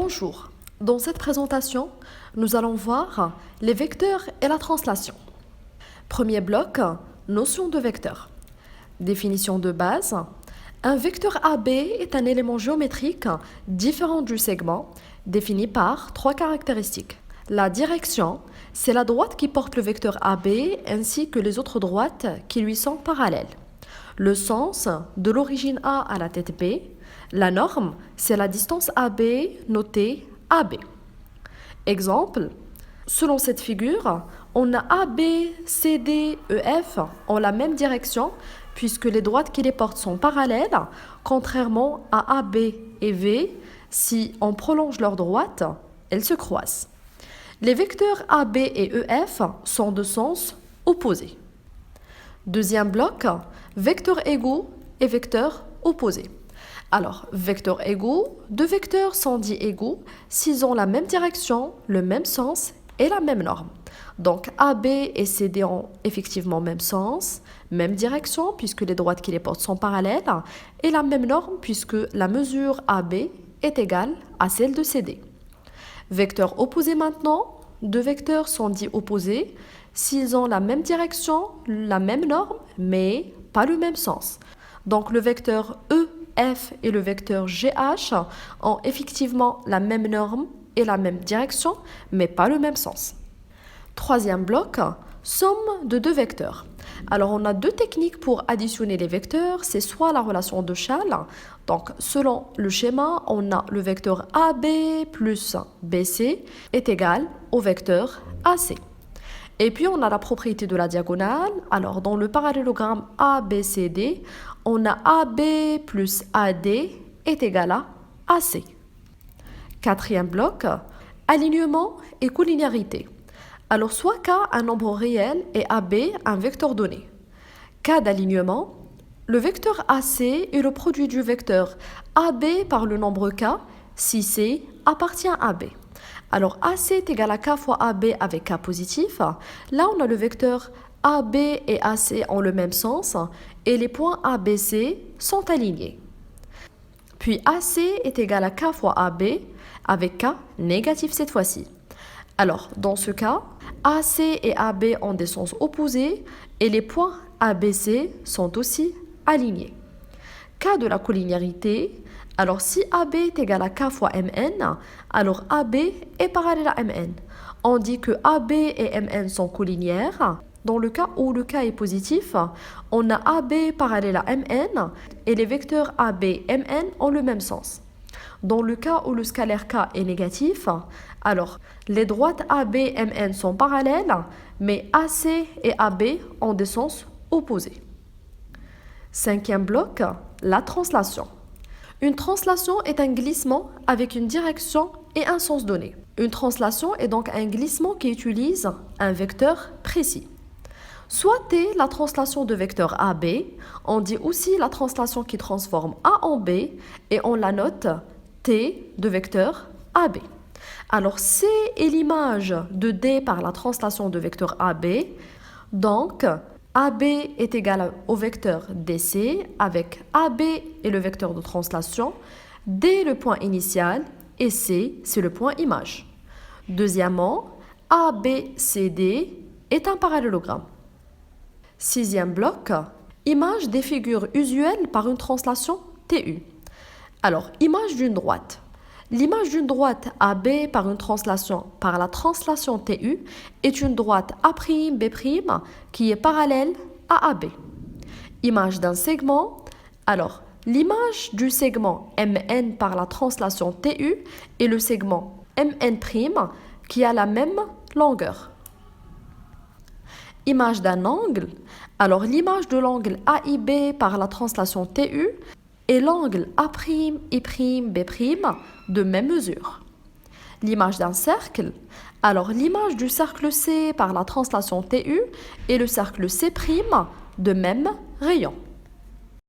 Bonjour, dans cette présentation, nous allons voir les vecteurs et la translation. Premier bloc, notion de vecteur. Définition de base. Un vecteur AB est un élément géométrique différent du segment, défini par trois caractéristiques. La direction, c'est la droite qui porte le vecteur AB ainsi que les autres droites qui lui sont parallèles. Le sens, de l'origine A à la tête B. La norme, c'est la distance AB notée AB. Exemple, selon cette figure, on a AB, CD, EF en la même direction puisque les droites qui les portent sont parallèles, contrairement à AB et V, si on prolonge leurs droites, elles se croisent. Les vecteurs AB et EF sont de sens opposés. Deuxième bloc, vecteurs égaux et vecteurs opposés. Alors, vecteurs égaux, deux vecteurs sont dits égaux s'ils ont la même direction, le même sens et la même norme. Donc, AB et CD ont effectivement même sens, même direction puisque les droites qui les portent sont parallèles et la même norme puisque la mesure AB est égale à celle de CD. Vecteurs opposés maintenant, deux vecteurs sont dits opposés s'ils ont la même direction, la même norme, mais pas le même sens. Donc, le vecteur EF et le vecteur GH ont effectivement la même norme et la même direction, mais pas le même sens. Troisième bloc, somme de deux vecteurs. Alors, on a deux techniques pour additionner les vecteurs. C'est soit la relation de Schall. Donc, selon le schéma, on a le vecteur AB plus BC est égal au vecteur AC. Et puis, on a la propriété de la diagonale. Alors, dans le parallélogramme ABCD, on a AB plus AD est égal à AC. Quatrième bloc, alignement et collinéarité. Alors, soit K un nombre réel et AB un vecteur donné. Cas d'alignement, le vecteur AC est le produit du vecteur AB par le nombre K si C appartient à B. Alors, AC est égal à K fois AB avec K positif. Là, on a le vecteur AB et AC ont le même sens et les points ABC sont alignés. Puis, AC est égal à K fois AB avec K négatif cette fois-ci. Alors, dans ce cas, AC et AB ont des sens opposés et les points ABC sont aussi alignés. Cas de la collinéarité, alors si AB est égal à K fois MN, alors AB est parallèle à MN. On dit que AB et MN sont collinéaires. Dans le cas où le K est positif, on a AB parallèle à MN et les vecteurs AB et MN ont le même sens. Dans le cas où le scalaire K est négatif, alors les droites AB et MN sont parallèles, mais AC et AB ont des sens opposés. Cinquième bloc, la translation. Une translation est un glissement avec une direction et un sens donné. Une translation est donc un glissement qui utilise un vecteur précis. Soit T, la translation de vecteur AB, on dit aussi la translation qui transforme A en B et on la note T de vecteur AB. Alors C est l'image de D par la translation de vecteur AB, donc AB est égal au vecteur DC avec AB est le vecteur de translation, D le point initial et C c'est le point image. Deuxièmement, ABCD est un parallélogramme. Sixième bloc, image des figures usuelles par une translation TU. Alors, image d'une droite. L'image d'une droite AB par une translation par la translation TU est une droite A'B' qui est parallèle à AB. Image d'un segment. Alors, l'image du segment MN par la translation TU est le segment MN' qui a la même longueur. Image d'un angle. Alors, l'image de l'angle AIB par la translation TU et l'angle A'I', B' de même mesure. L'image d'un cercle. Alors, l'image du cercle C par la translation TU et le cercle C' de même rayon.